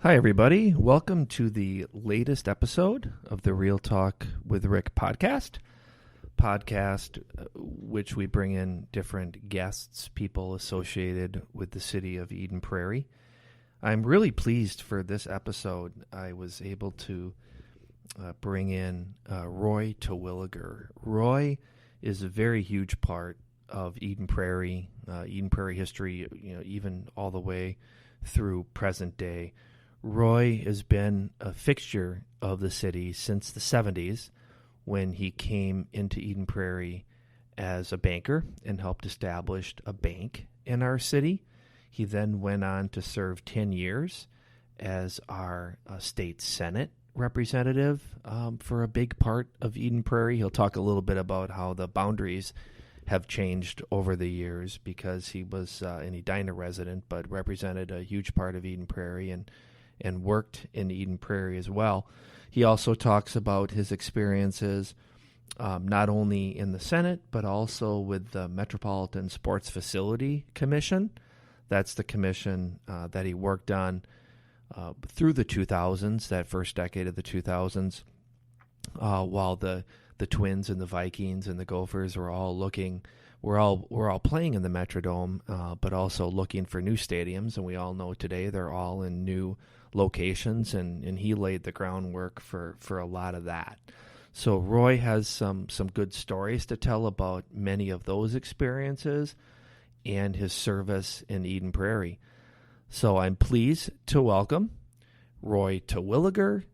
Hi, everybody. Welcome to the latest episode of the Real Talk with Rick podcast, which we bring in different guests, people associated with the city of Eden Prairie. I'm really pleased for this episode. I was able to bring in Roy Terwilliger. Roy is a very huge part of Eden Prairie history, even all the way through present day. Roy has been a fixture of the city since the 70s when he came into Eden Prairie as a banker and helped establish a bank in our city. He then went on to serve 10 years as our state Senate representative for a big part of Eden Prairie. He'll talk a little bit about how the boundaries have changed over the years because he was an Edina resident but represented a huge part of Eden Prairie and worked in Eden Prairie as well. He also talks about his experiences not only in the Senate, but also with the Metropolitan Sports Facility Commission. That's the commission that he worked on through the 2000s, that first decade of the 2000s, while the Twins and the Vikings and the Gophers were all playing in the Metrodome, but also looking for new stadiums. And we all know today they're all in new locations, and he laid the groundwork for a lot of that. So Roy has some good stories to tell about many of those experiences and his service in Eden Prairie. So I'm pleased to welcome Roy Terwilliger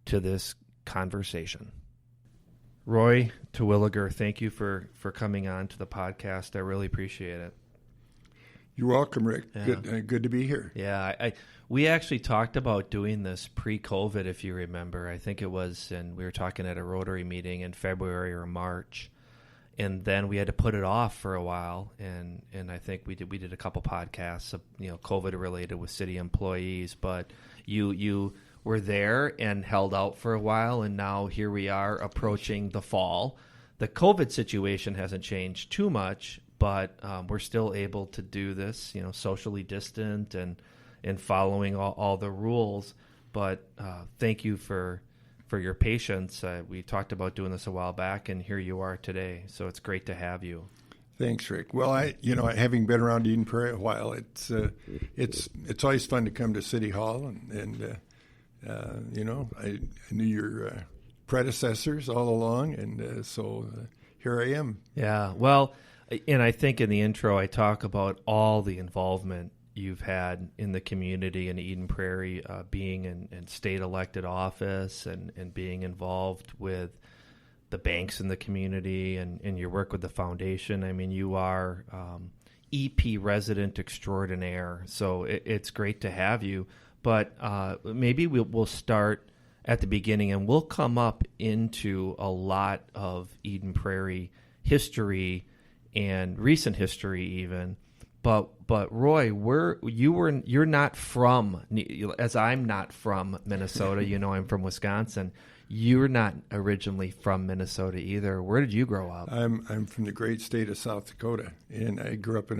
to this conversation. Roy Terwilliger, thank you for coming on to the podcast. I really appreciate it. You're welcome, Rick. Yeah. Good to be here. Yeah, we actually talked about doing this pre-COVID, if you remember. I think it was, and we were talking at a Rotary meeting in February or March, and then we had to put it off for a while. And I think we did a couple podcasts, COVID related with city employees. But you were there and held out for a while, and now here we are approaching the fall. The COVID situation hasn't changed too much, but we're still able to do this, socially distant and following all the rules. But thank you for your patience. We talked about doing this a while back, and here you are today. So it's great to have you. Thanks, Rick. Well, having been around Eden Prairie a while, it's always fun to come to City Hall, and I knew your predecessors all along, and so here I am. Yeah, well, and I think in the intro I talk about all the involvement you've had in the community in Eden Prairie, being in state elected office and being involved with the banks in the community and your work with the foundation. I mean, you are EP resident extraordinaire, so it's great to have you. But maybe we'll start at the beginning, and we'll come up into a lot of Eden Prairie history and recent history even. But Roy, you're not from, as I'm not from Minnesota. I'm from Wisconsin. You're not originally from Minnesota either. Where did you grow up? I'm from the great state of South Dakota, and I grew up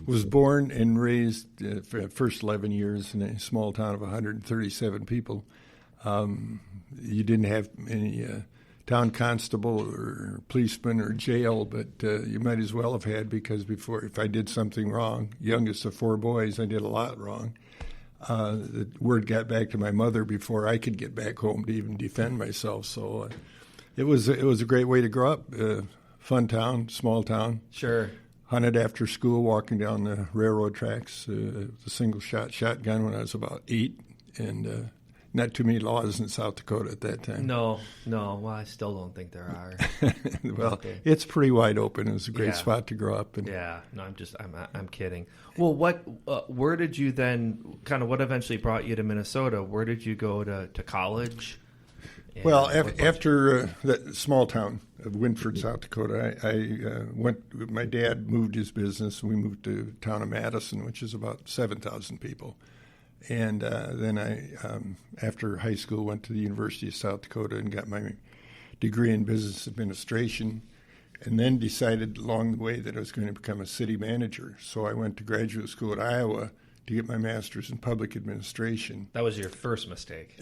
was born and raised for the first 11 years in a small town of 137 people. You didn't have any town constable or policeman or jail, but you might as well have had, because if I did something wrong, youngest of four boys, I did a lot wrong. The word got back to my mother before I could get back home to even defend myself. So it was a great way to grow up. Fun town, small town. Sure. Hunted after school, walking down the railroad tracks, the single-shot shotgun when I was about 8, and not too many laws in South Dakota at that time. No. Well, I still don't think there are. Well, it's pretty wide open. It was a great spot to grow up. Yeah. No, I'm kidding. Well, where did you then, what eventually brought you to Minnesota? Where did you go to college? Well, after that small town of Winford, South Dakota, I went. My dad moved his business. We moved to the town of Madison, which is about 7,000 people. And then I, after high school, went to the University of South Dakota and got my degree in business administration, and then decided along the way that I was going to become a city manager. So I went to graduate school at Iowa to get my master's in public administration. That was your first mistake.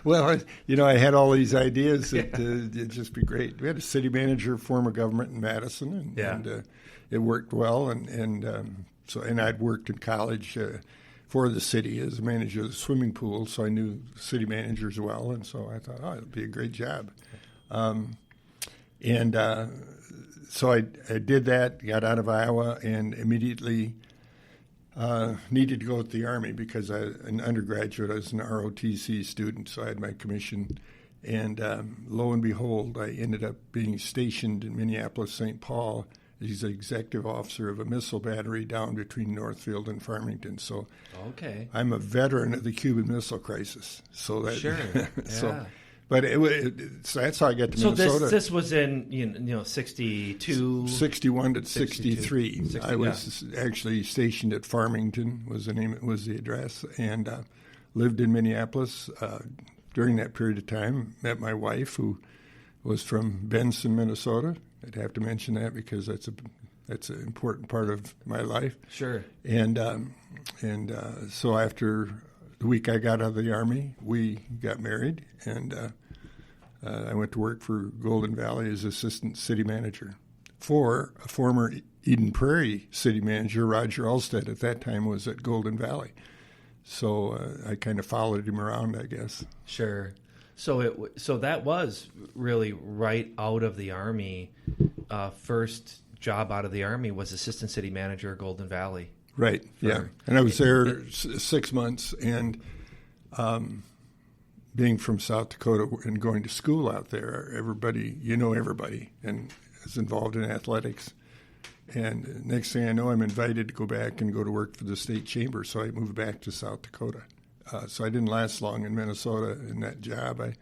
Well, I had all these ideas that it'd just be great. We had a city manager form of government in Madison, and it worked well. And I'd worked in college for the city as a manager of the swimming pool, so I knew city managers well, and so I thought, it'd be a great job. So I did that, got out of Iowa, and immediately needed to go to the Army because an undergraduate, I was an ROTC student, so I had my commission. And lo and behold, I ended up being stationed in Minneapolis, St. Paul. He's the executive officer of a missile battery down between Northfield and Farmington. So I'm a veteran of the Cuban Missile Crisis. So that, sure. Yeah. So that's how I got to Minnesota. So this was in 62? 61 to 63. I was actually stationed at Farmington was the address, and lived in Minneapolis during that period of time. Met my wife, who was from Benson, Minnesota. I'd have to mention that because that's an important part of my life. Sure. And so after the week I got out of the Army, we got married, and I went to work for Golden Valley as assistant city manager for a former Eden Prairie city manager, Roger Alstead, at that time was at Golden Valley. So I kind of followed him around, I guess. Sure. So that was really right out of the Army. First job out of the Army was assistant city manager at Golden Valley. Right, yeah. And I was there 6 months, and being from South Dakota and going to school out there, everybody, and is involved in athletics. And next thing I know, I'm invited to go back and go to work for the state chamber, so I moved back to South Dakota. So I didn't last long in Minnesota in that job. I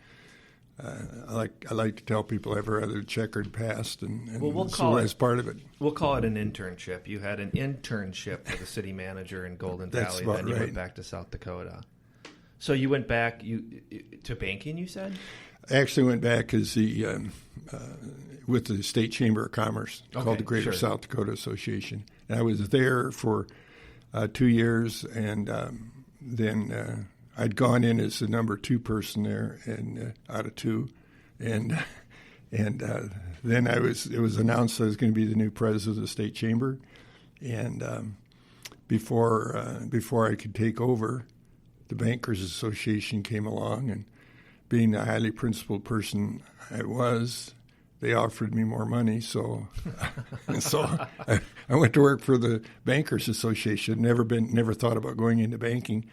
like to tell people I have a rather checkered past, and so as part of it. We'll call it an internship. You had an internship with a city manager in Golden That's Valley, about then you right. went back to South Dakota. So you went back to banking, you said? I actually went back as with the State Chamber of Commerce, called the Greater South Dakota Association. And I was there for 2 years, and then I'd gone in as the number 2 person there, and out of 2, and then it was announced I was going to be the new president of the State Chamber, and before I could take over, the Bankers Association came along, and being the highly principled person I was, they offered me more money, so I went to work for the Bankers Association. Never thought about going into banking,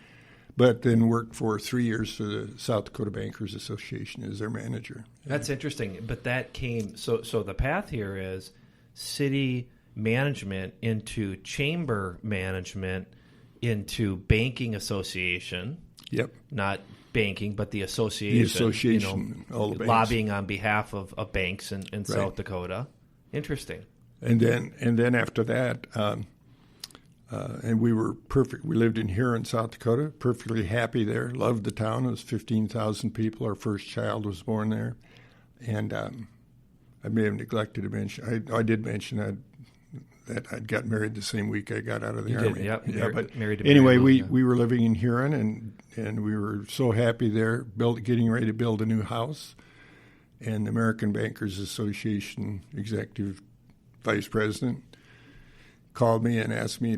but then worked for 3 years for the South Dakota Bankers Association as their manager. That's interesting. But that came so the path here is city management into chamber management into banking association. Yep. Not banking, but the association. The association, all the banks. Lobbying on behalf of banks in right. South Dakota. Interesting. And then after that, and we were perfect. We lived in Huron, South Dakota, perfectly happy there. Loved the town. It was 15,000 people. Our first child was born there. And I may have neglected to mention, I did mention that I'd got married the same week I got out of the Army. Yep. Yeah, but married to anyway, we were living in Huron, and we were so happy there, getting ready to build a new house. And the American Bankers Association executive vice president called me and asked me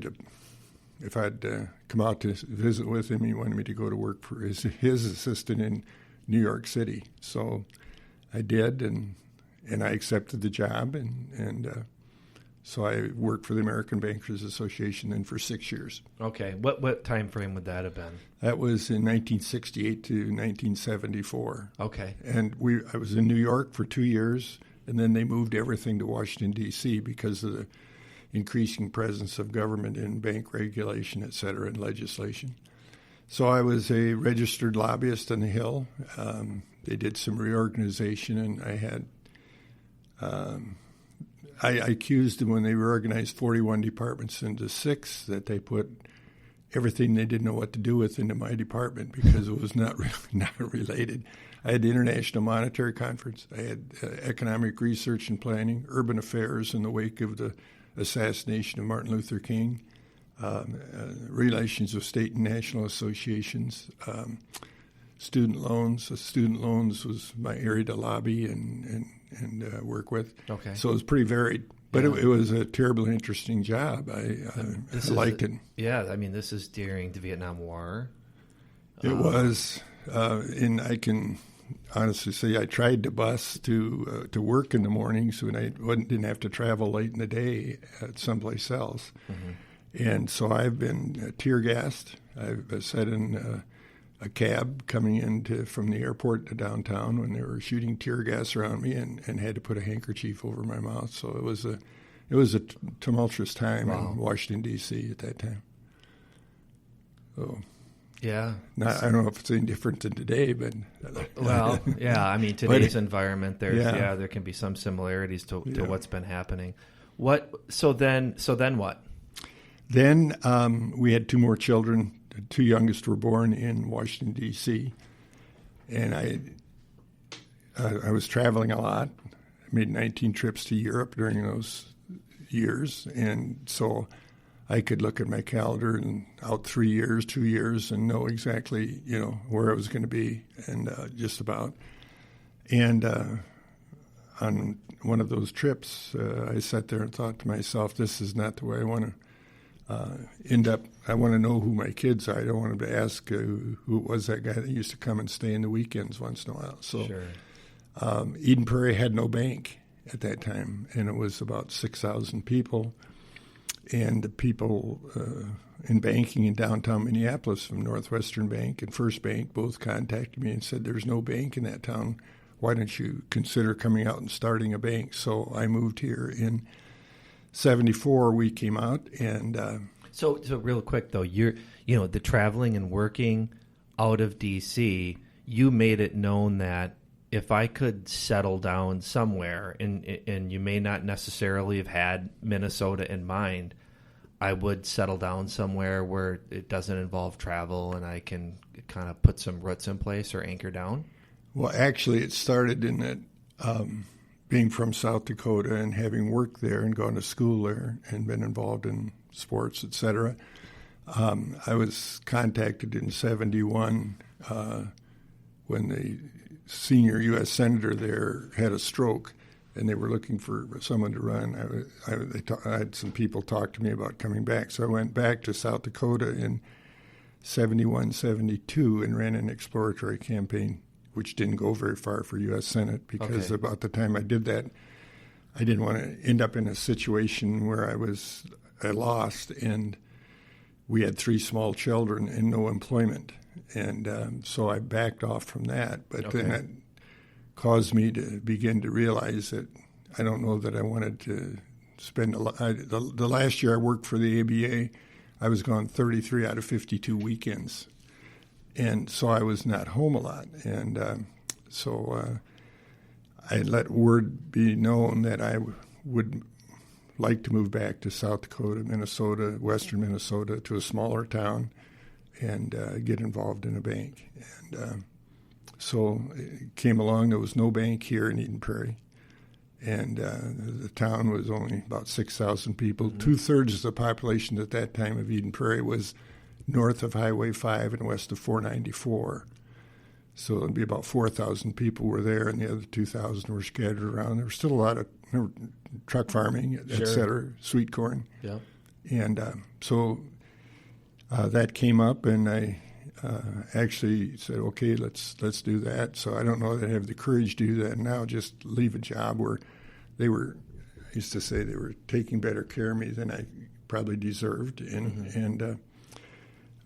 if I'd come out to visit with him. He wanted me to go to work for his assistant in New York City. So I did, and I accepted the job, and so I worked for the American Bankers Association then for 6 years. Okay. What time frame would that have been? That was in 1968 to 1974. Okay. And I was in New York for 2 years, and then they moved everything to Washington, D.C. because of the increasing presence of government in bank regulation, et cetera, and legislation. So I was a registered lobbyist on the Hill. They did some reorganization, and I had I accused them when they reorganized 41 departments into 6 that they put everything they didn't know what to do with into my department because it was not related. I had the International Monetary Conference. I had economic research and planning, urban affairs in the wake of the assassination of Martin Luther King. relations with state and national associations, student loans. Student loans was my area to lobby and work with. Okay. So it was pretty varied. But it was a terribly interesting job. I liked it. Yeah, I mean, this is during the Vietnam War. It was, and I can honestly say I tried to bus to work in the mornings when I didn't have to travel late in the day at someplace else. Mm-hmm. And so I've been tear gassed. I've sat in a cab coming in from the airport to downtown when they were shooting tear gas around me, and had to put a handkerchief over my mouth. So it was a tumultuous time in Washington, D.C. at that time. So, yeah. I don't know if it's any different than today, but well, yeah. I mean, today's environment, there can be some similarities to what's been happening. So then what? Then we had two more children. The two youngest were born in Washington, D.C., and I was traveling a lot. I made 19 trips to Europe during those years, and so I could look at my calendar and out 3 years, 2 years, and know exactly, where I was going to be, and just about. And on one of those trips, I sat there and thought to myself, this is not the way I want to end up. I want to know who my kids are. I don't want them to ask who was that guy that used to come and stay in the weekends once in a while. So sure. Eden Prairie had no bank at that time, and it was about 6,000 people. And the people in banking in downtown Minneapolis from Northwestern Bank and First Bank both contacted me and said, there's no bank in that town. Why don't you consider coming out and starting a bank? So I moved here in 1974. We came out, and so real quick though, the traveling and working out of D.C., you made it known that if I could settle down somewhere, and you may not necessarily have had Minnesota in mind, I would settle down somewhere where it doesn't involve travel and I can kind of put some roots in place or anchor down. Well, actually, it started in that. Being from South Dakota and having worked there and gone to school there and been involved in sports, etc., I was contacted in 1971 when the senior U.S. senator there had a stroke, and they were looking for someone to run. I had some people talk to me about coming back, so I went back to South Dakota in 1971, 1972 and ran an exploratory campaign, which didn't go very far for U.S. Senate because about the time I did that, I didn't want to end up in a situation where I lost, and we had 3 small children and no employment. And so I backed off from that. But then that caused me to begin to realize that I don't know that I wanted to spend the last year I worked for the ABA, I was gone 33 out of 52 weekends. And so I was not home a lot. And so I let word be known that I would like to move back to South Dakota, Minnesota, western Minnesota, to a smaller town and get involved in a bank. And so it came along. There was no bank here in Eden Prairie. And the town was only about 6,000 people. Mm-hmm. 2/3 of the population at that time of Eden Prairie was north of Highway 5 and west of 494. So it'd be about 4,000 people were there, and the other 2,000 were scattered around. There was still a lot of truck farming, et cetera, sweet corn. Yeah. And so that came up, and I actually said, okay, let's do that. So I don't know that I have the courage to do that now, just leave a job where I used to say they were taking better care of me than I probably deserved, and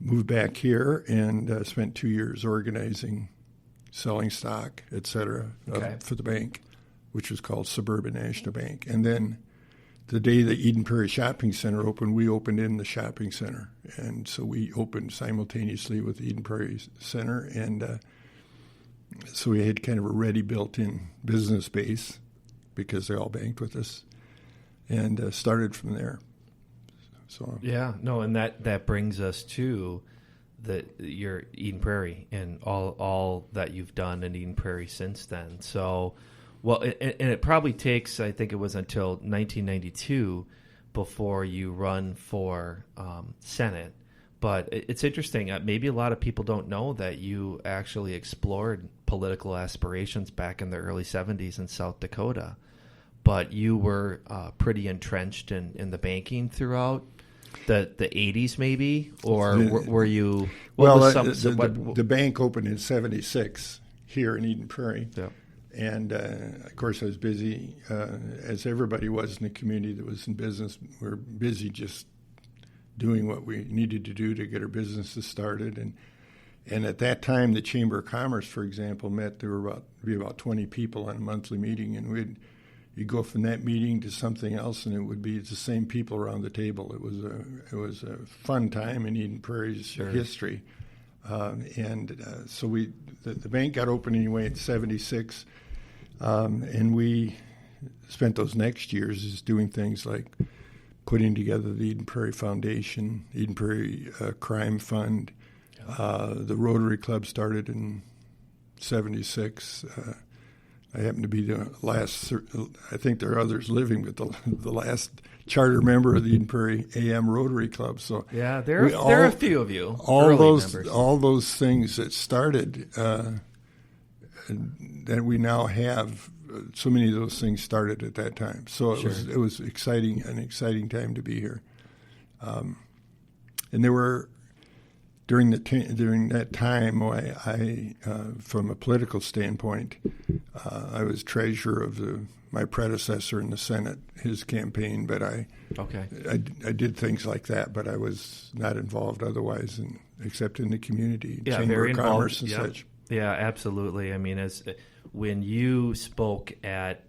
moved back here and spent 2 years organizing, selling stock, et cetera, for the bank, which was called Suburban National Bank. And then the day the Eden Prairie Shopping Center opened, we opened in the shopping center. And so we opened simultaneously with the Eden Prairie Center. And so we had kind of a ready built-in business base because they all banked with us, and started from there. So and that brings us to your Eden Prairie and all that you've done in Eden Prairie since then. So, well, and it probably takes, I think it was until 1992 before you run for Senate. But it's interesting. Maybe a lot of people don't know that you actually explored political aspirations back in the early 70s in South Dakota. But you were pretty entrenched in the banking throughout the 80s, maybe? Or were you... The bank opened in 76 here in Eden Prairie. Yeah. And, of course, I was busy, as everybody was in the community that was in business. We were busy just doing what we needed to do to get our businesses started. And at that time, the Chamber of Commerce, for example, met. There were about 20 people on a monthly meeting, and you'd go from that meeting to something else, and it would be the same people around the table. It was a fun time in Eden Prairie's history. So the bank got open anyway in 76, and we spent those next years just doing things like putting together the Eden Prairie Foundation, Eden Prairie Crime Fund. The Rotary Club started in 76. I happen to be the last, I think there are others living, but the last charter member of the Eden Prairie AM Rotary Club. So yeah, there are a few of you. All those things that started, that we now have, so many of those things started at that time. So it was exciting, an exciting time to be here. And there were during that time, I from a political standpoint, I was treasurer of my predecessor in the Senate, his campaign. But I did things like that, but I was not involved otherwise, except in the community, Chamber of Commerce and such. Yeah, absolutely. I mean, when you spoke at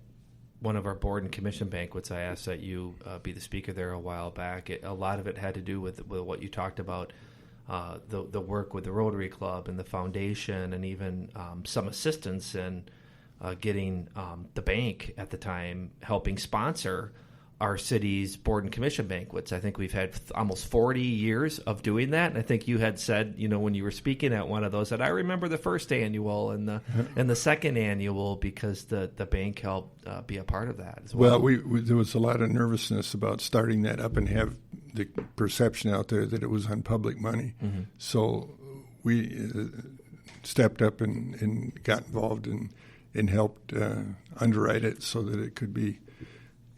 one of our board and commission banquets, I asked that you be the speaker there a while back. A lot of it had to do with what you talked about, the work with the Rotary Club and the foundation, and even some assistance in getting the bank at the time helping sponsor our city's board and commission banquets. I think we've had almost 40 years of doing that. And I think you had said, when you were speaking at one of those, that I remember the first annual and the second annual, because the bank helped be a part of that as well. Well, there was a lot of nervousness about starting that up and have the perception out there that it was on public money. Mm-hmm. So we stepped up and got involved and helped underwrite it so that it could be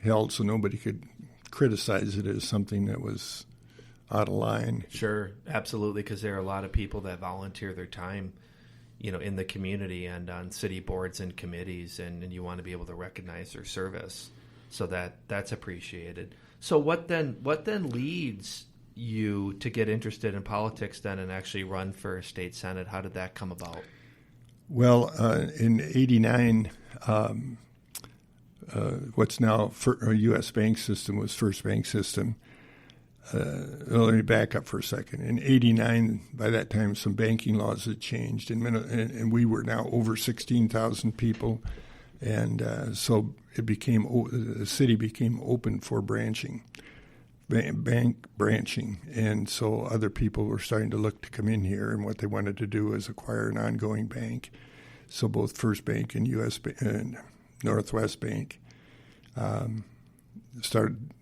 held, so nobody could criticize it as something that was out of line. Sure, absolutely, because there are a lot of people that volunteer their time, in the community and on city boards and committees, and you want to be able to recognize their service, so that's appreciated. So what then leads you to get interested in politics then and actually run for a state senate? How did that come about? Well, in '89. What's now a U.S. bank system was First Bank System. Let me back up for a second. In '89, by that time, some banking laws had changed, and we were now over 16,000 people, and so the city became open for branching, bank branching, and so other people were starting to look to come in here, and what they wanted to do was acquire an ongoing bank. So both First Bank and U.S. and Northwest Bank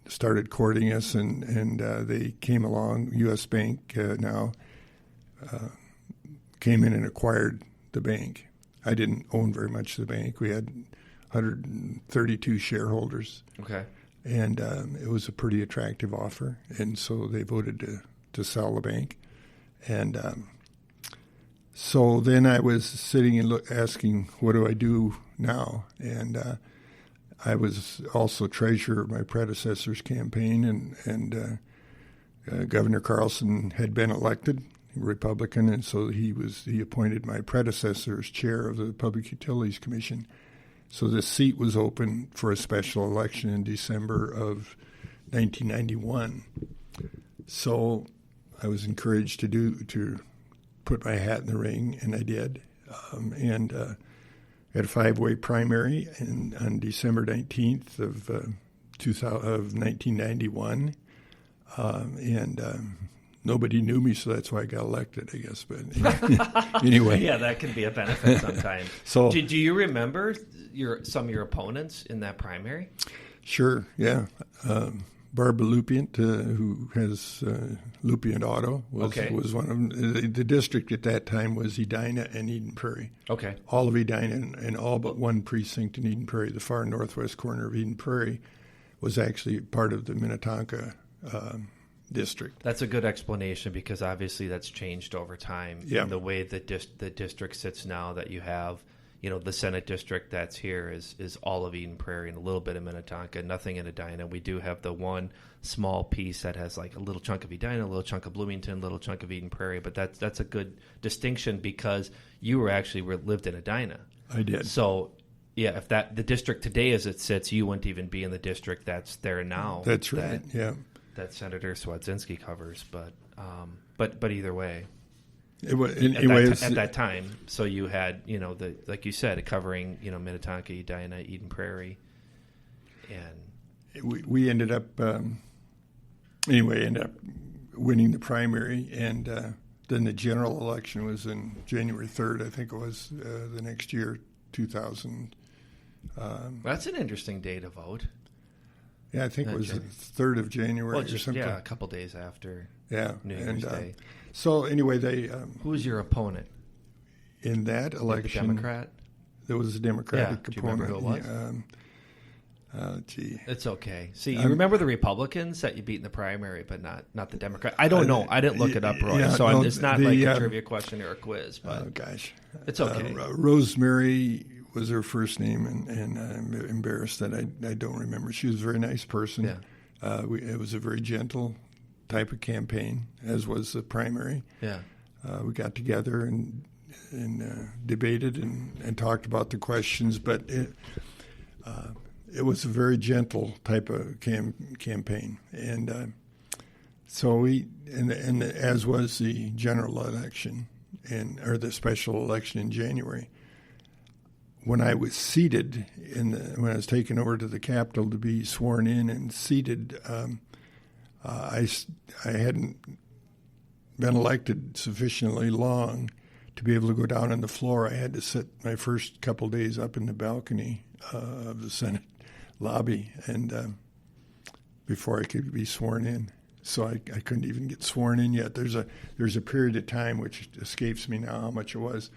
started courting us, and they came along. U.S. Bank now came in and acquired the bank. I didn't own very much of the bank. We had 132 shareholders. Okay. And it was a pretty attractive offer, and so they voted to sell the bank. And so then I was sitting and asking, what do I do now? And I was also treasurer of my predecessor's campaign, and Governor Carlson had been elected, Republican, and so he appointed my predecessor as chair of the Public Utilities Commission. So this seat was open for a special election in December of 1991. So I was encouraged to put my hat in the ring, and I did. And had a 5-way primary on December 19th of 1991. And nobody knew me, so that's why I got elected, I guess. But anyway. Yeah, that can be a benefit sometimes. So, do you remember some of your opponents in that primary? Sure, yeah. Barbara Lupient, who has Lupient Auto, was one of them. The district at that time was Edina and Eden Prairie. Okay. All of Edina and all but one precinct in Eden Prairie. The far northwest corner of Eden Prairie was actually part of the Minnetonka district. That's a good explanation because obviously that's changed over time. Yeah. And the way the district sits now, that you have, the Senate district that's here is all of Eden Prairie and a little bit of Minnetonka, nothing in Edina. We do have the one small piece that has like a little chunk of Edina, a little chunk of Bloomington, a little chunk of Eden Prairie. But that's a good distinction because you lived in Edina. I did. So, yeah, if the district today as it sits, you wouldn't even be in the district that's there now. That's right. That Senator Swedzinski covers, but either way. It was, at that time, so you had, like you said, covering, Minnetonka, Edina, Eden Prairie, and we ended up winning the primary, and then the general election was in January 3rd, I think it was, the next year, 2000. That's an interesting day to vote. Yeah, I think it was the 3rd of January or something. Yeah, a couple days after New Year's Day. So anyway, they... who was your opponent? In that election... The Democrat? There was a Democratic opponent. Do you remember who it was? Gee. It's okay. See, you remember the Republicans that you beat in the primary, but not the Democrat. I don't know. I didn't look it up, Roy. It's not like a trivia question or a quiz. But oh, gosh. It's okay. Rosemary was her first name, and I'm embarrassed that I don't remember. She was a very nice person. Yeah. It was a very gentle type of campaign, as was the primary. Yeah. We got together and debated and talked about the questions, but it was a very gentle type of campaign, and so we and as was the general election or the special election in January. When I was seated when I was taken over to the Capitol to be sworn in and seated, I hadn't been elected sufficiently long to be able to go down on the floor. I had to sit my first couple of days up in the balcony of the Senate lobby, and before I could be sworn in. So I couldn't even get sworn in yet. There's a period of time which escapes me now how much it was,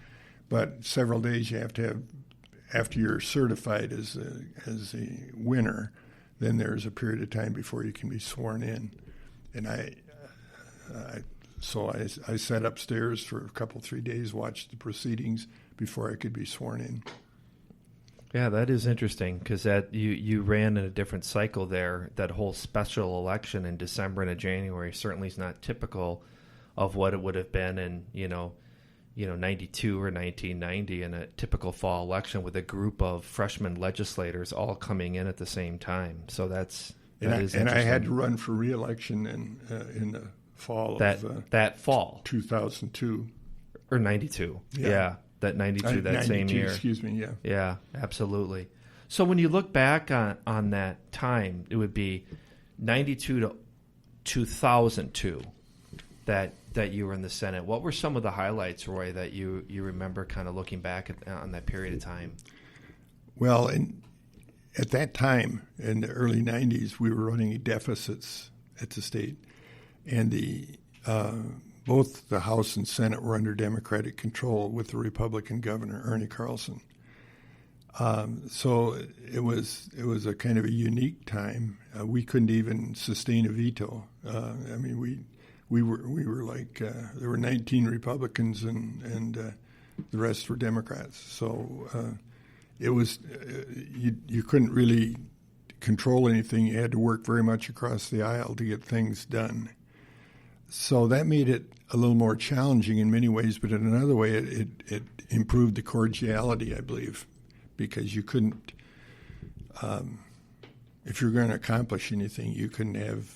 but several days you have to have after you're certified as a winner. Then there's a period of time before you can be sworn in, and I sat upstairs for a 3 days, watched the proceedings before I could be sworn in. Yeah, that is interesting because that you ran in a different cycle there. That whole special election in December and in January certainly is not typical of what it would have been in 92 or 1990 in a typical fall election with a group of freshman legislators all coming in at the same time. So that is interesting. And I had to run for re-election in the fall that fall 2002 or 92. Yeah. That 92, that 92, same year. Excuse me, yeah. Yeah, absolutely. So when you look back on that time, it would be 92 to 2002 that you were in the Senate. What were some of the highlights, Roy, that you remember kind of looking back on that period of time? Well, at that time, in the early 90s, we were running deficits at the state, and both the House and Senate were under Democratic control with the Republican governor, Ernie Carlson. So it was a kind of a unique time. We couldn't even sustain a veto. We were like there were 19 Republicans and the rest were Democrats. So it was you couldn't really control anything. You had to work very much across the aisle to get things done. So that made it a little more challenging in many ways, but in another way, it improved the cordiality, I believe, because you couldn't, if you're going to accomplish anything, you couldn't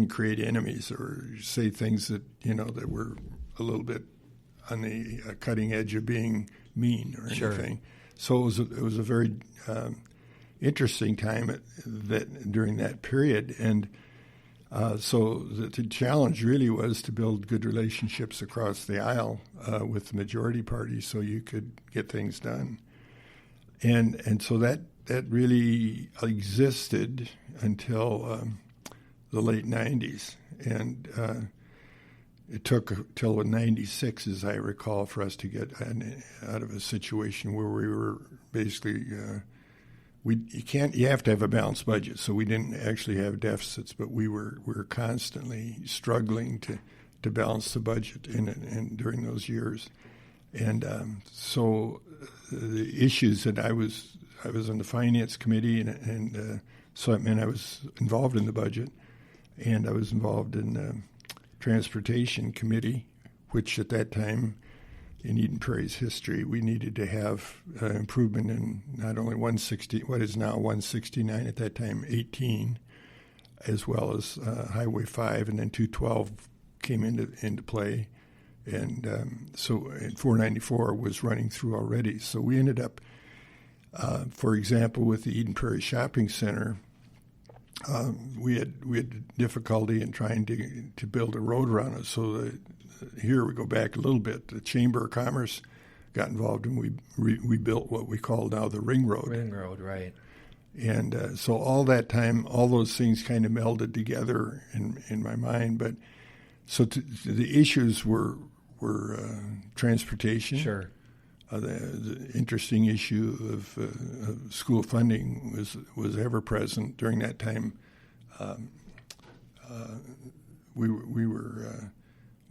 create enemies or say things that that were a little bit on the cutting edge of being mean or anything. So it was a very interesting time during that period, and. So the challenge really was to build good relationships across the aisle with the majority party so you could get things done. And so that really existed until the late 90s. And it took till 96, as I recall, for us to get out of a situation where we were basically, you have to have a balanced budget. So we didn't actually have deficits, but we were constantly struggling to balance the budget in during those years. And so the issues that I was on the finance committee, and so it meant I was involved in the budget, and I was involved in the transportation committee, which at that time in Eden Prairie's history, we needed to have improvement in not only 160, what is now 169, at that time 18, as well as Highway 5, and then 212 came into play. And so 494 was running through already. So we ended up, for example, with the Eden Prairie Shopping Center, we had difficulty in trying to build a road around it. So here we go back a little bit. The Chamber of Commerce got involved, and we built what we call now the Ring Road. Ring Road, right. And so all that time, all those things kind of melded together in my mind. But so the issues were transportation. Sure. The interesting issue of school funding was ever present during that time. We were a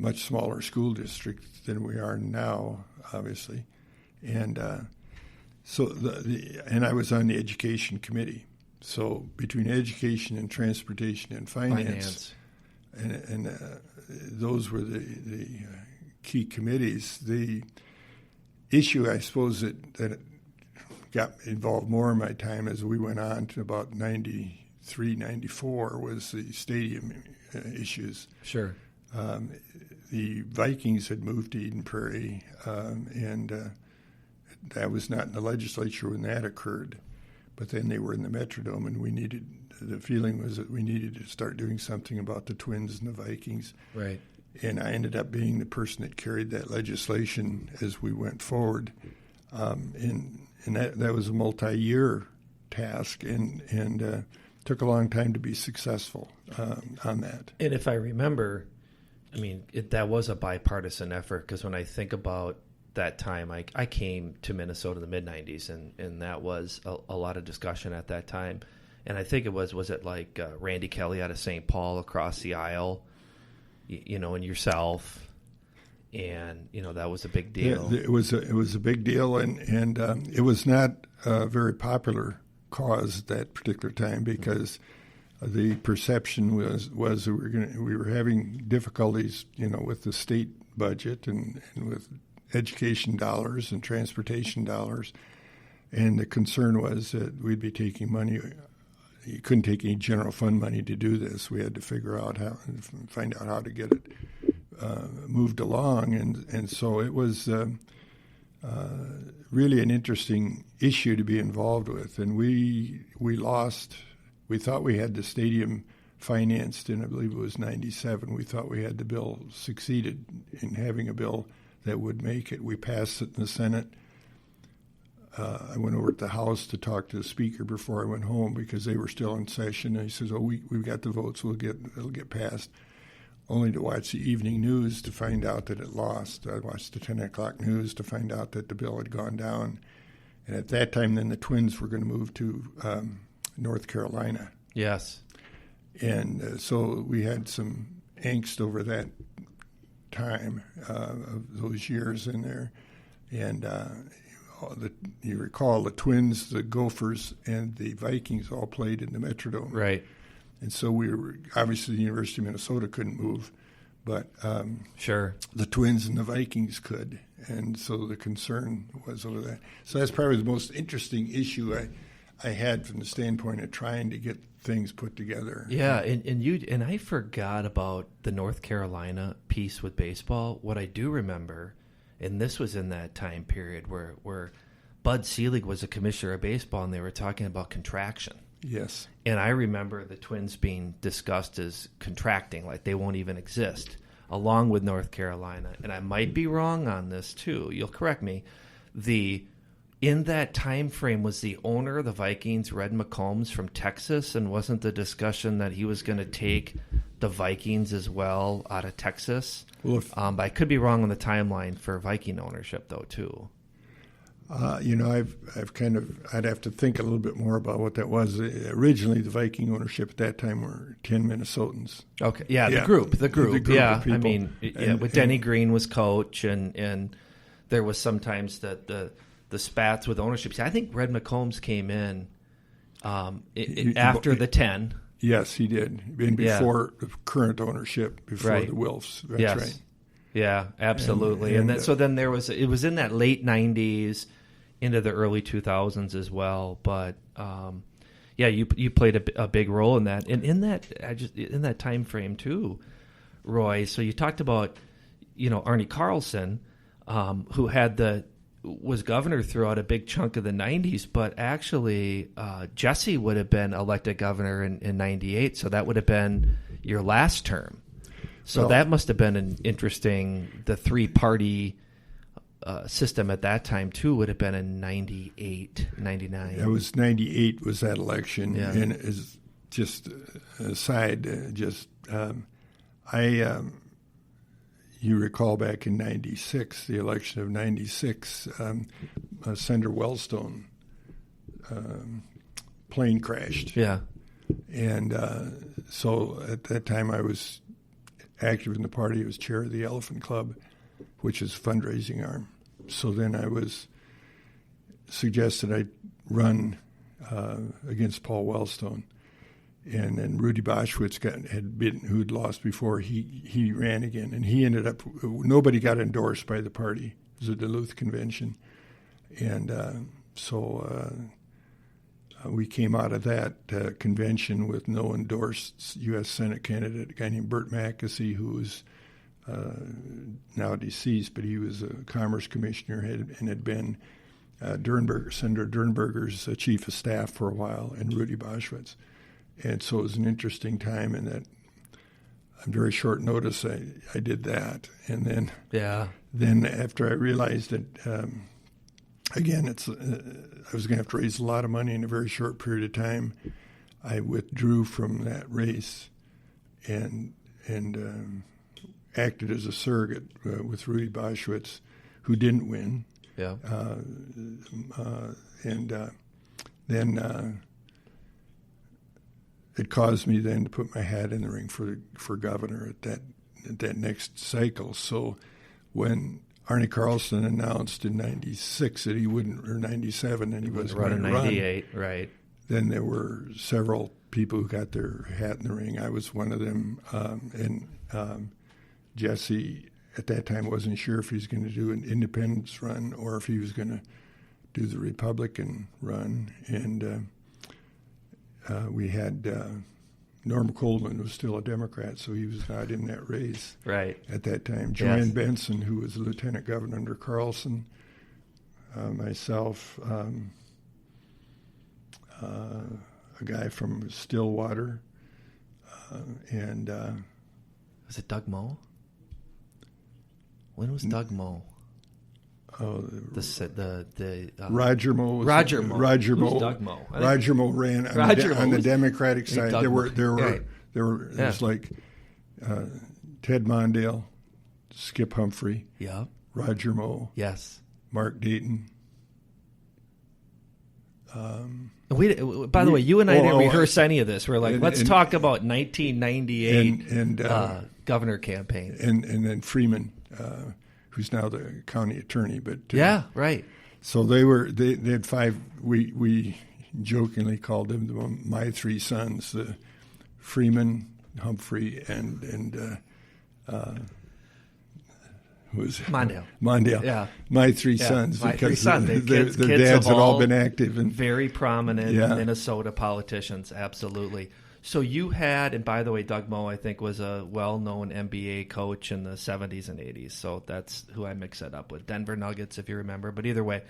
much smaller school district than we are now, obviously, and and I was on the education committee. So between education and transportation and finance. And those were the key committees. The issue, I suppose, that got involved more in my time as we went on to about 93, 94 was the stadium issues. Sure. The Vikings had moved to Eden Prairie, and that was not in the legislature when that occurred. But then they were in the Metrodome, and the feeling was that we needed to start doing something about the Twins and the Vikings. Right. And I ended up being the person that carried that legislation as we went forward. And that was a multi-year task, and took a long time to be successful on that. And if I remember, I mean, that was a bipartisan effort, because when I think about that time, I came to Minnesota in the mid-'90s, and that was a lot of discussion at that time. And I think it was it like Randy Kelly out of St. Paul across the aisle, and yourself, and that was a big deal. Yeah, it was a big deal, and it was not a very popular cause at that particular time, because the perception was that we were having difficulties, with the state budget and with education dollars and transportation dollars, and the concern was that we'd be taking money. You couldn't take any general fund money to do this. We had to find out how to get it moved along, and so it was really an interesting issue to be involved with. And we lost. We thought we had the stadium financed in, I believe it was 97. We thought we had the bill, succeeded in having a bill that would make it. We passed it in the Senate. I went over to the House to talk to the Speaker before I went home, because they were still in session. And he says, we've got the votes, it'll get passed. Only to watch the evening news to find out that it lost. I watched the 10 o'clock news to find out that the bill had gone down. And at that time, then the Twins were going to move to North Carolina. Yes. And so we had some angst over that time of those years in there. And you recall the Twins, the Gophers, and the Vikings all played in the Metrodome. Right. And so obviously the University of Minnesota couldn't move, but sure, the Twins and the Vikings could. And so the concern was over that. So that's probably the most interesting issue I had from the standpoint of trying to get things put together. Yeah, and I forgot about the North Carolina piece with baseball. What I do remember, and this was in that time period where Bud Selig was a commissioner of baseball, and they were talking about contraction. Yes. And I remember the Twins being discussed as contracting, like they won't even exist, along with North Carolina. And I might be wrong on this too. You'll correct me. The in that time frame, was the owner of the Vikings Red McCombs from Texas, and wasn't the discussion that he was going to take the Vikings as well out of Texas? Well, but I could be wrong on the timeline for Viking ownership, though, too. I'd have to think a little bit more about what that was. Originally, the Viking ownership at that time were 10 Minnesotans. Okay, the group. The group Yeah, of people. I mean, with Denny Green was coach, and there was sometimes the spats with ownership. See, I think Red McCombs came in after the 10. Yes, he did. And before the current ownership, before the Wilfs. That's right. Yeah, absolutely. And then, so then it was in that late 90s into the early 2000s as well. But you played a big role in that. And in that time frame too, Roy. So you talked about, Arnie Carlson, who was governor throughout a big chunk of the 90s, but actually Jesse would have been elected governor in 98, so that would have been your last term. So that must have been an interesting, the three-party system at that time, too, would have been in 98, 99. It was 98 was that election. Yeah. And as just aside, you recall back in 96, the election of 96, Senator Wellstone plane crashed. Yeah. And so at that time I was active in the party. I was chair of the Elephant Club, which is a fundraising arm. So then I was suggested I run against Paul Wellstone. And then Rudy Boschwitz who'd lost before, he ran again. And he ended up, nobody got endorsed by the party. It was a Duluth convention. And so we came out of that convention with no endorsed U.S. Senate candidate, a guy named Burt Mackesy, who was now deceased, but he was a commerce commissioner and had been Senator Dernberger's chief of staff for a while, and Rudy Boschwitz. And so it was an interesting time, and that on very short notice I did that. And then after I realized that, again, I was going to have to raise a lot of money in a very short period of time, I withdrew from that race and acted as a surrogate with Rudy Boschwitz, who didn't win. Yeah. Then it caused me then to put my hat in the ring for governor at that next cycle. So when Arnie Carlson announced in 96 that he wouldn't, or 97, and he wasn't run going in to 98, right? Then there were several people who got their hat in the ring. I was one of them, and Jesse at that time wasn't sure if he was going to do an independence run or if he was going to do the Republican run. And we had Norm Coleman was still a Democrat, so he was not in that race at that time. Joanne Benson, who was lieutenant governor under Carlson, myself, a guy from Stillwater, and was it Doug Moe? When was Doug Moe? Oh, Roger Moe. Roger Moe. Who's Doug Moe? Roger Moe ran on the Democratic side. There was like Ted Mondale, Skip Humphrey, Roger Moe, Mark Dayton. By the way, you and I didn't rehearse any of this. We're like, let's talk about 1998 and governor campaign, and then Freeman. Who's now the county attorney, but right. So they had five. We jokingly called them my three sons: Freeman, Humphrey, and who was Mondale. Yeah, my three sons. My because three sons. Their dads had all been active and very prominent Minnesota politicians. Absolutely. So you had, and by the way, Doug Moe, I think, was a well-known NBA coach in the 70s and 80s. So that's who I mix it up with. Denver Nuggets, if you remember. But either way,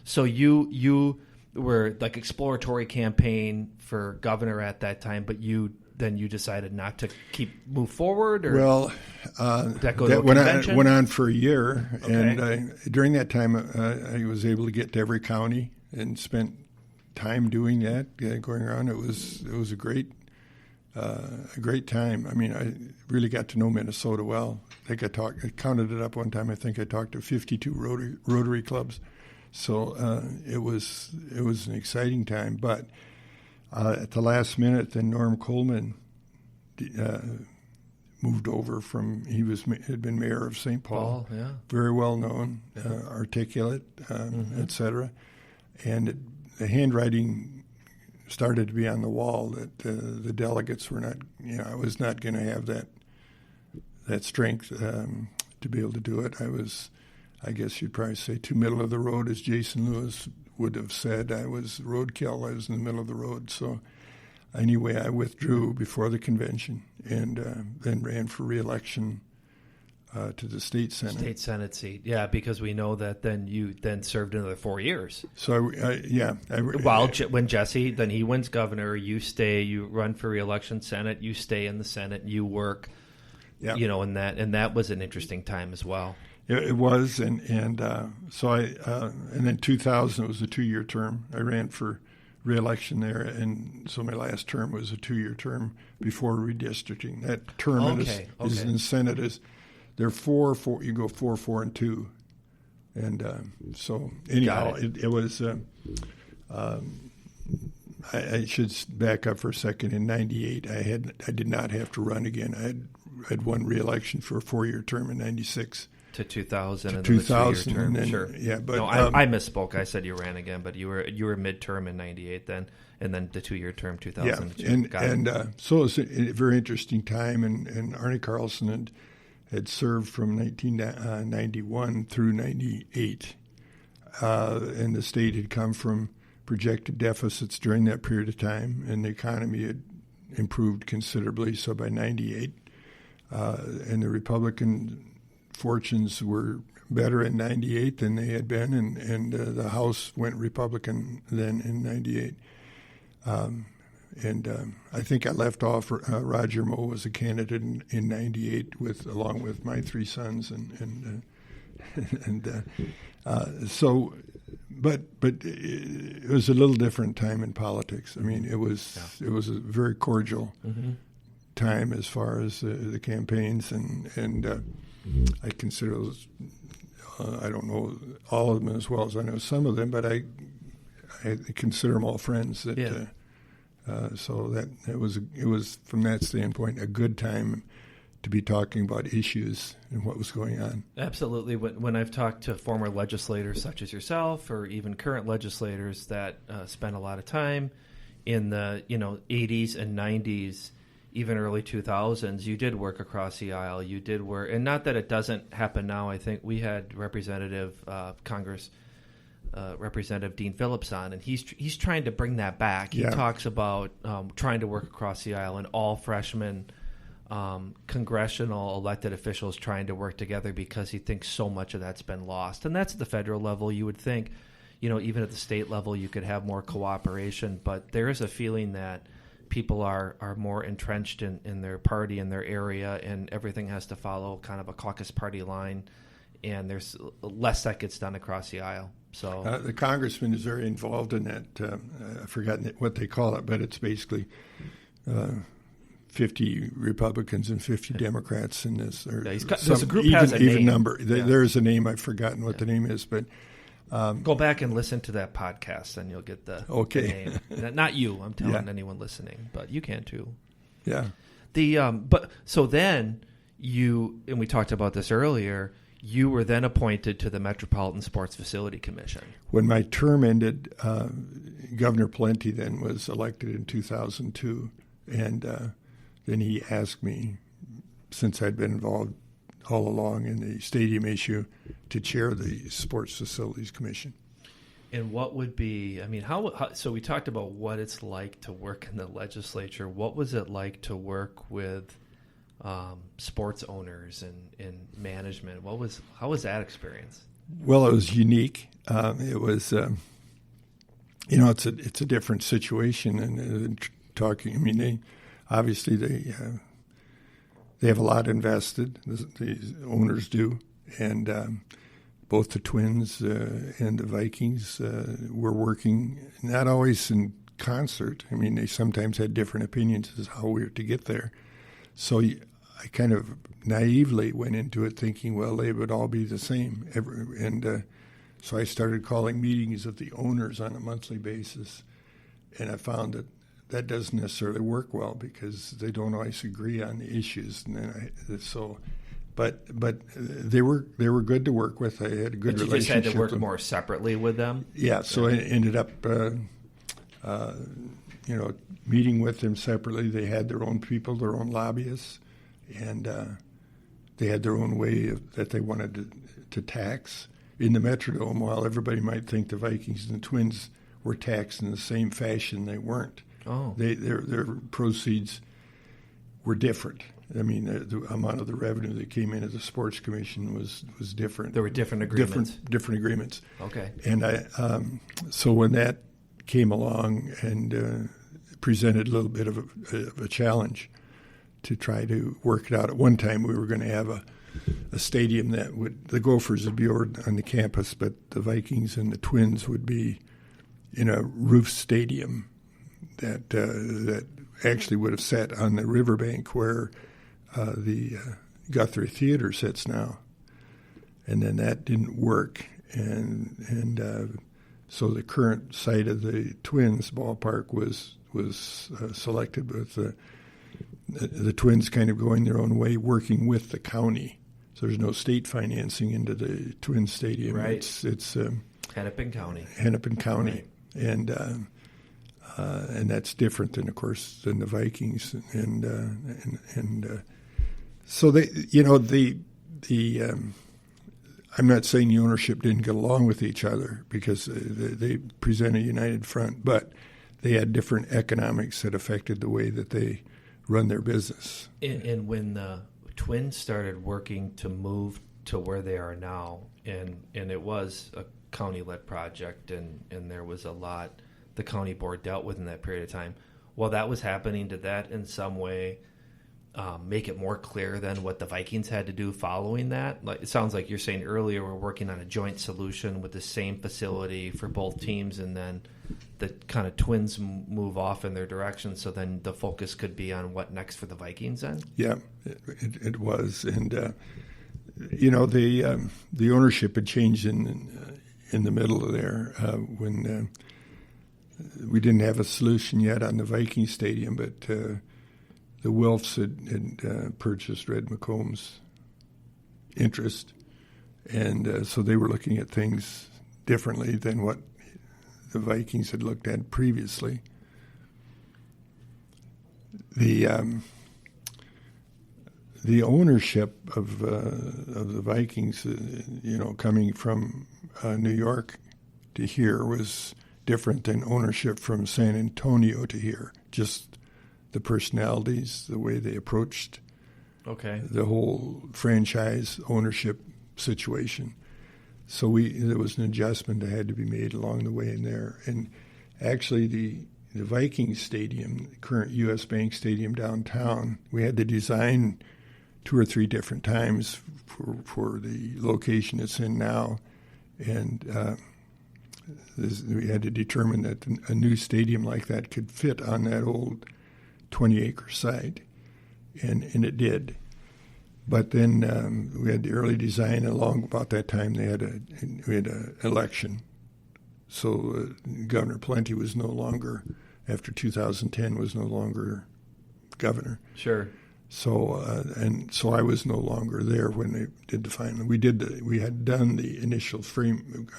so you were like exploratory campaign for governor at that time, but you then you decided not to move forward? Or well, did that go to a convention? went on for a year, Okay. and during that time, I was able to get to every county and spent time doing that, going around. It was a great time. I mean, I really got to know Minnesota well. I counted it up one time. I think I talked to 52 Rotary clubs. So it was an exciting time. But at the last minute, then Norm Coleman moved over from. Had been mayor of St. Paul, yeah. Very well known, articulate, etc. And the handwriting started to be on the wall that the delegates were not. I was not going to have that strength to be able to do it. I guess you'd probably say, too middle of the road, as Jason Lewis would have said. I was roadkill. I was in the middle of the road. So anyway, I withdrew before the convention and then ran for re-election to the state senate. State senate seat, yeah, because we know that then you served another 4 years. So When Jesse, then he wins governor, you stay, you run for re-election Senate, you stay in the Senate, you work, and that was an interesting time as well. It was, and so and then 2000 it was a 2-year term. I ran for re-election there, and so my last term was a 2-year term before redistricting. That term is in the Senate is they're 4. You go 4, 4, and 2, and so anyhow it was. I should back up for a second. In '98, I did not have to run again. I had won re-election for a 4-year term in '96. To 2000 and 2000 then the 2-year term. and then, sure. Yeah, but no, I misspoke. I said you ran again, but you were midterm in '98 then, and then the 2-year term 2000. Yeah, so it was a very interesting time, and Arne Carlson had served from 1991 through '98, and the state had come from projected deficits during that period of time, and the economy had improved considerably. So by '98, and the Republican fortunes were better in '98 than they had been, and the House went Republican then in '98. I think I left off. Roger Moe was a candidate in '98 along with my 3 sons, so. But it was a little different time in politics. I mean, it was a very cordial time as far as the campaigns, and I consider those. I don't know all of them as well as I know some of them, but I consider them all friends. So that it was from that standpoint a good time to be talking about issues and what was going on. Absolutely. When I've talked to former legislators such as yourself, or even current legislators that spent a lot of time in the 80s and 90s, even early 2000s, you did work across the aisle. You did work, and not that it doesn't happen now. I think we had Representative Dean Phillips on, and he's trying to bring that back. He talks about trying to work across the aisle, and all freshmen congressional elected officials trying to work together, because he thinks so much of that's been lost. And that's at the federal level. You would think, even at the state level, you could have more cooperation, but there is a feeling that people are more entrenched in their party, in their area, and everything has to follow kind of a caucus party line, and there's less that gets done across the aisle. So the congressman is very involved in that. I've forgotten what they call it, but it's basically 50 Republicans and 50 Democrats in this. Or there's a group has a even name. Number. There is a name. I've forgotten what the name is, but go back and listen to that podcast, and you'll get the name. Not you. I'm telling anyone listening, but you can too. Yeah. But so then you, and we talked about this earlier, you were then appointed to the Metropolitan Sports Facility Commission. When my term ended, Governor Plenty then was elected in 2002, and then he asked me, since I'd been involved all along in the stadium issue, to chair the Sports Facilities Commission. And what would be, how so we talked about what it's like to work in the legislature. What was it like to work with sports owners and management? How was that experience? Well, it was unique. It was, it's a different situation. And talking, obviously they have a lot invested. The owners do, and both the Twins and the Vikings were working not always in concert. I mean, they sometimes had different opinions as how we were to get there. So I kind of naively went into it thinking, well, they would all be the same. So I started calling meetings of the owners on a monthly basis, and I found that doesn't necessarily work well because they don't always agree on the issues. And but they were good to work with. I had a good relationship. But you just had to work more separately with them? Yeah, so I ended up meeting with them separately. They had their own people, their own lobbyists, and they had their own way that they wanted to tax. In the Metrodome, while everybody might think the Vikings and the Twins were taxed in the same fashion, they weren't. Oh. Their proceeds were different. I mean, the amount of the revenue that came into the Sports Commission was different. There were different agreements. Different agreements. Okay. And so when that came along and presented a little bit of a challenge to try to work it out. At one time, we were going to have a stadium that the Gophers would be over on the campus, but the Vikings and the Twins would be in a roof stadium that actually would have sat on the riverbank where the Guthrie Theater sits now. And then that didn't work, and so the current site of the Twins ballpark was selected with the Twins kind of going their own way, working with the county. So there's no state financing into the Twins Stadium. Right. It's Hennepin County. Hennepin County, right. And that's different than, of course, than the Vikings. And so I'm not saying the ownership didn't get along with each other because they present a united front, but they had different economics that affected the way that they run their business. And when the Twins started working to move to where they are now, and it was a county-led project, and there was a lot the county board dealt with in that period of time. While that was happening, did that in some way make it more clear than what the Vikings had to do following that? Like, it sounds like you're saying earlier we're working on a joint solution with the same facility for both teams, and then the kind of Twins move off in their direction, so then the focus could be on what next for the Vikings then? Yeah, it was. And, the ownership had changed in the middle of there when we didn't have a solution yet on the Viking Stadium, but the Wilfs had purchased Red McComb's interest, and so they were looking at things differently than what the Vikings had looked at previously. The ownership of the Vikings, coming from New York to here was different than ownership from San Antonio to here. Just the personalities, the way they approached the whole franchise ownership situation. So there was an adjustment that had to be made along the way in there. And actually the Vikings Stadium, the current U.S. Bank Stadium downtown, we had to design 2 or 3 different times for the location it's in now. And we had to determine that a new stadium like that could fit on that old 20-acre site, and it did. But then we had the early design. Along about that time, we had an election. So Governor Plenty was no longer, after 2010, was no longer governor. Sure. So so I was no longer there when they did the final. We had done the initial frame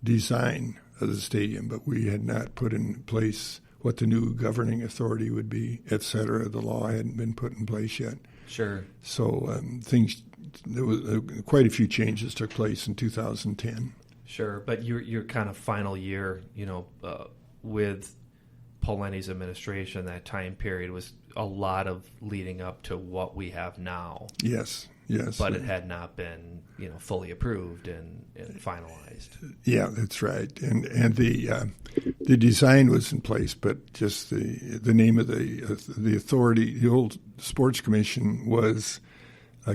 design of the stadium, but we had not put in place what the new governing authority would be, et cetera. The law hadn't been put in place yet. Sure. So there was quite a few changes took place in 2010. Sure, but your kind of final year, with Paul Lenny's administration, that time period was a lot of leading up to what we have now. Yes. Yes. But it had not been, fully approved and finalized. Yeah, that's right. And the design was in place, but just the name of the authority, the old sports commission was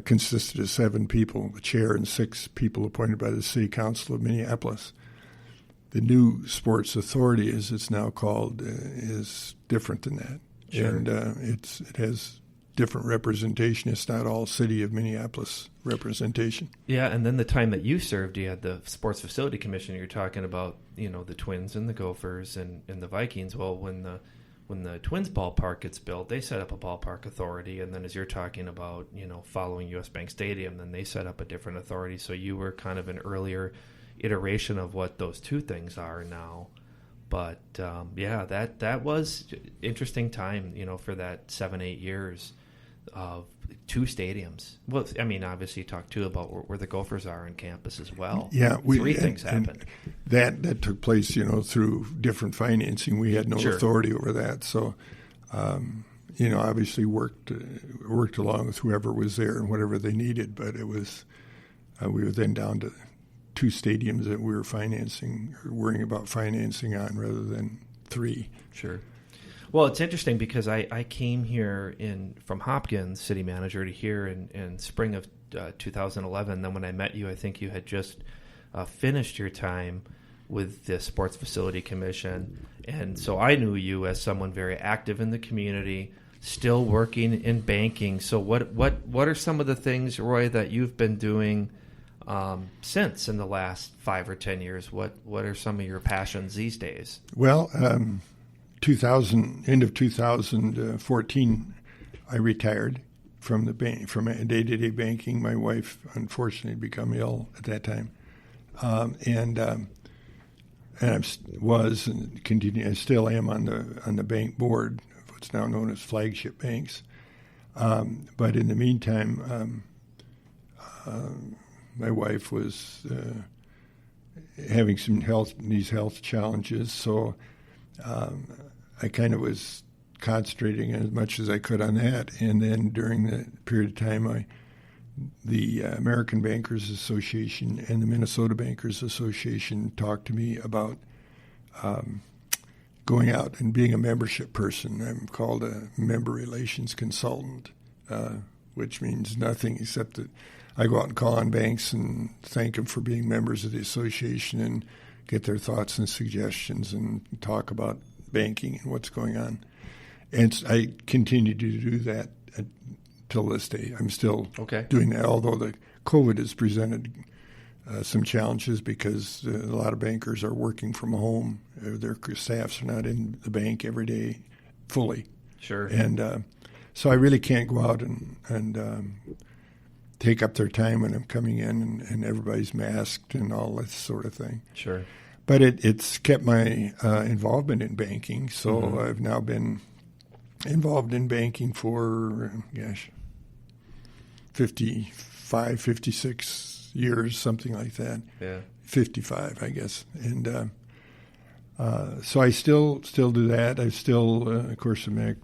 consisted of 7 people, the chair and 6 people appointed by the city council of Minneapolis. The new sports authority, as it's now called, is different than that. Sure. And it has different representation. It's not all city of Minneapolis representation. Yeah, and then the time that you served, you had the Sports Facility Commission. You're talking about, the Twins and the Gophers and the Vikings. Well, when the Twins ballpark gets built, they set up a ballpark authority, and then as you're talking about, following U.S. Bank Stadium, then they set up a different authority. So you were kind of an earlier iteration of what those two things are now. But that was interesting time, for that 7-8 years of 2 stadiums. Well, I mean, obviously you talked too about where the Gophers are on campus as well. Yeah, 3 things happened. That took place, through different financing. We had no authority over that, so obviously worked along with whoever was there and whatever they needed. But it was we were then down to 2 stadiums that we were financing or worrying about financing on rather than 3. Sure. Well, it's interesting because I came here from Hopkins, city manager, to here in spring of 2011. Then when I met you, I think you had just finished your time with the Sports Facility Commission. And so I knew you as someone very active in the community, still working in banking. So what are some of the things, Roy, that you've been doing since in the last 5 or 10 years? What are some of your passions these days? Well, end of 2014, I retired from the bank, from day-to-day banking. My wife unfortunately had become ill at that time, and I was and continue. I still am on the bank board of what's now known as Flagship Banks. But in the meantime, my wife was having some health challenges, so I kind of was concentrating as much as I could on that. And then during the period of time, the American Bankers Association and the Minnesota Bankers Association talked to me about going out and being a membership person. I'm called a member relations consultant, which means nothing except that I go out and call on banks and thank them for being members of the association and get their thoughts and suggestions and talk about banking and what's going on. And I continue to do that till this day. I'm still doing that, although the COVID has presented some challenges because a lot of bankers are working from home. Their staffs are not in the bank every day fully. Sure. And so I really can't go out and take up their time when I'm coming in and everybody's masked and all that sort of thing. Sure. But it's kept my involvement in banking. So I've now been involved in banking for, 55, 56 years, something like that. Yeah. 55, I guess. And so I still do that. I still, of course, am a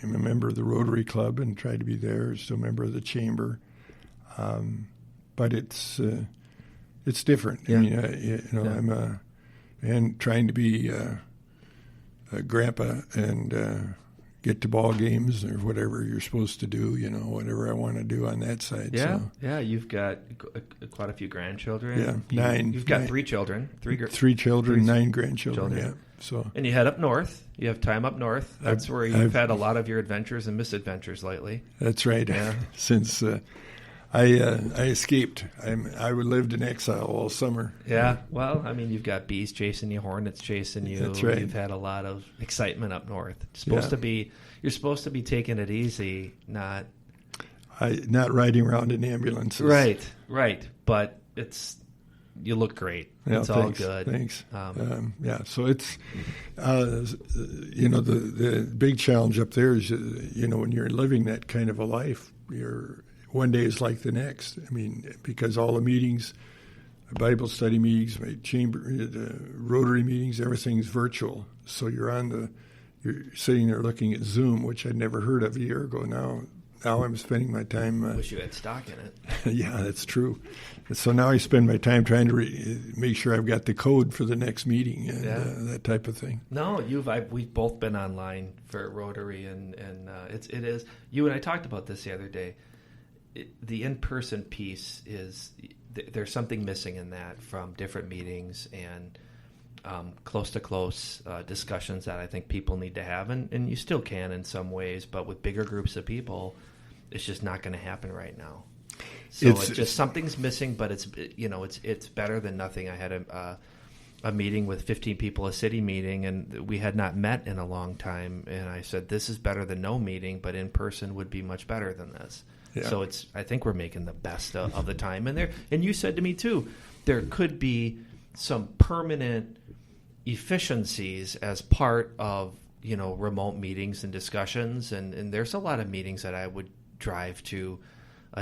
member of the Rotary Club and try to be there. Still a member of the Chamber. But it's different. Yeah. I mean, I'm trying to be a grandpa and get to ball games or whatever you're supposed to do. Whatever I want to do on that side. Yeah, so. yeah. You've got quite a few grandchildren. Yeah, 9. You've got 3 children. 3 children, 9 grandchildren. Yeah. So. And you head up north. You have time up north. That's where you've had a lot of your adventures and misadventures lately. That's right. Yeah. Since I escaped. I lived in exile all summer. Yeah. Well, I mean, you've got bees chasing you, hornets chasing you. That's right. You've had a lot of excitement up north. You're supposed to be taking it easy, not riding around in ambulances. Right. But you look great. Yeah, it's all good. Thanks. So it's the big challenge up there is when you're living that kind of a life, one day is like the next. I mean, because all the meetings, Bible study meetings, my chamber, the Rotary meetings, everything's virtual. So you're sitting there looking at Zoom, which I'd never heard of a year ago. Now now I'm spending my time. Wish you had stock in it. Yeah, that's true. So now I spend my time trying to make sure I've got the code for the next meeting and that type of thing. No, we've both been online for Rotary, and it is. You and I talked about this the other day. The in-person piece is there's something missing in that from different meetings and close discussions that I think people need to have, and you still can in some ways, but with bigger groups of people, it's just not going to happen right now. So it's just something's missing, but it's better than nothing. I had a meeting with 15 people, a city meeting, and we had not met in a long time. And I said, this is better than no meeting, but in person would be much better than this. Yeah. So I think we're making the best of the time. And you said to me too, there could be some permanent efficiencies as part of remote meetings and discussions. And there's a lot of meetings that I would drive to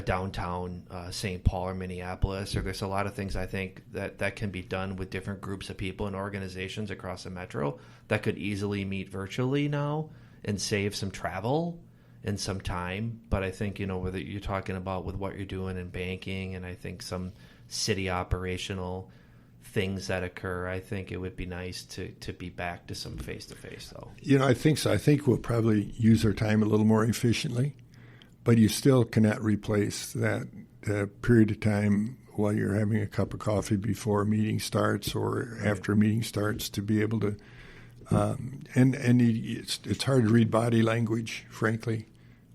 downtown St. Paul or Minneapolis, or there's a lot of things I think that can be done with different groups of people and organizations across the metro that could easily meet virtually now and save some travel and some time. But I think, whether you're talking about with what you're doing in banking, and I think some city operational things that occur, I think it would be nice to be back to some face-to-face, though. I think so. I think we'll probably use our time a little more efficiently. But you still cannot replace that period of time while you're having a cup of coffee before a meeting starts or after a meeting starts to be able to. It's hard to read body language, frankly,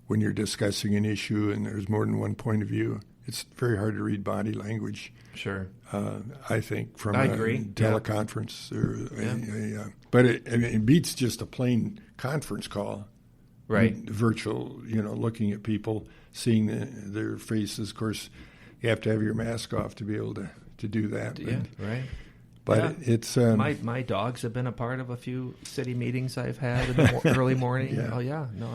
when you're discussing an issue and there's more than one point of view. It's very hard to read body language. Sure. I think from a teleconference. But it beats just a plain conference call. Right. Virtual, looking at people, seeing their faces. Of course, you have to have your mask off to be able to do that. Yeah, right. But it's... my dogs have been a part of a few city meetings I've had in the early morning. Yeah. Oh, yeah. No,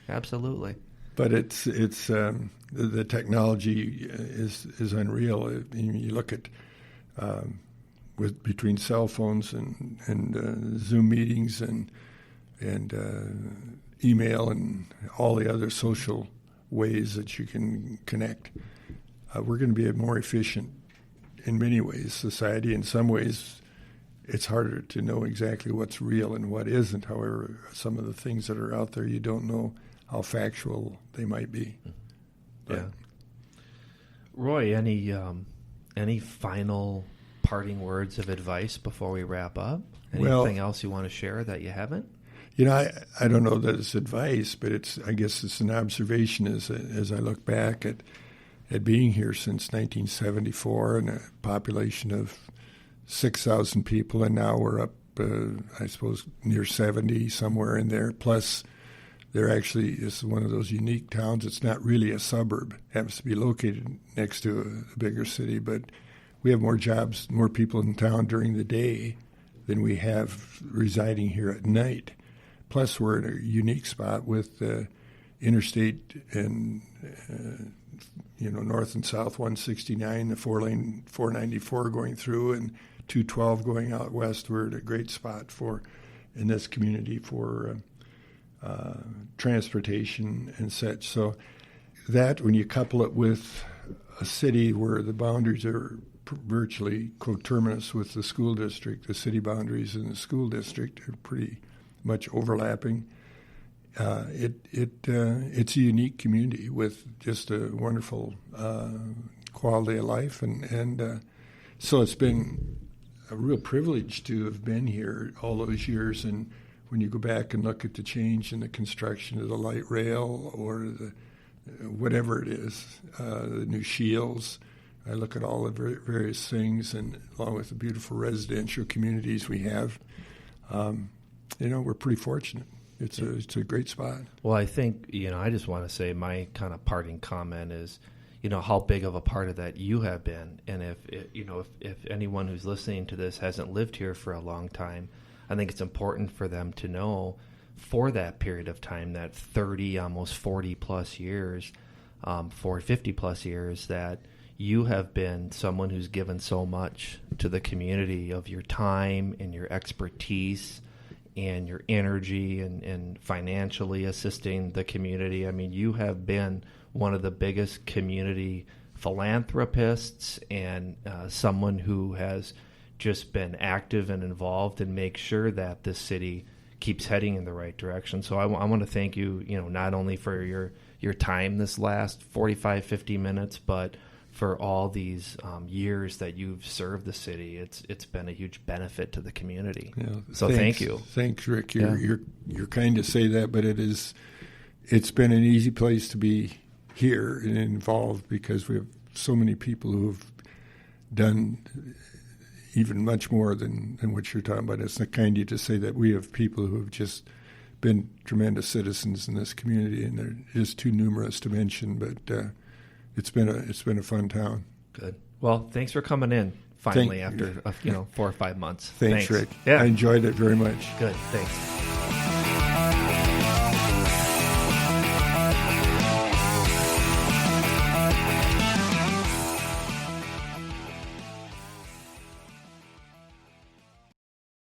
absolutely. But it's the technology is unreal. You look at between cell phones and Zoom meetings and email and all the other social ways that you can connect. We're going to be a more efficient, in many ways, society. In some ways, it's harder to know exactly what's real and what isn't. However, some of the things that are out there, you don't know how factual they might be. Yeah. Roy, any final parting words of advice before we wrap up? Anything else you want to share that you haven't? I don't know that it's advice, but I guess it's an observation as I look back at being here since 1974 and a population of 6,000 people, and now we're up, I suppose, near 70, somewhere in there. Plus, there actually is one of those unique towns. It's not really a suburb. It happens to be located next to a bigger city, but we have more jobs, more people in town during the day than we have residing here at night. Plus, we're in a unique spot with interstate and north and south 169, the 4-lane 494 going through, and 212 going out west. We're at a great spot in this community for transportation and such. So that, when you couple it with a city where the boundaries are virtually coterminous with the school district, the city boundaries and the school district are pretty much overlapping. It's a unique community with just a wonderful quality of life, and so it's been a real privilege to have been here all those years. And when you go back and look at the change in the construction of the light rail or the whatever it is, the new shields, I look at all the various things, and along with the beautiful residential communities we have. We're pretty fortunate. It's a great spot. Well, I think, I just want to say my kind of parting comment is, how big of a part of that you have been. And if anyone who's listening to this hasn't lived here for a long time, I think it's important for them to know for that period of time, that 30, almost 40 plus years, 50 plus years, that you have been someone who's given so much to the community of your time and your expertise and your energy and financially assisting the community. I mean, you have been one of the biggest community philanthropists and someone who has just been active and involved and make sure that this city keeps heading in the right direction. So I want to thank you, not only for your time this last 45, 50 minutes, but for all these years that you've served the city. It's been a huge benefit to the community. Yeah, so thank you. Thanks, Rick. You're kind to say that, but it's been an easy place to be here and involved because we have so many people who have done even much more than what you're talking about. It's not kind of you to say that we have people who have just been tremendous citizens in this community, and they're just too numerous to mention. But it's been a fun town. Good. Well, thanks for coming in finally after 4 or 5 months. Thanks, Rick. Yeah. I enjoyed it very much. Good. Thanks.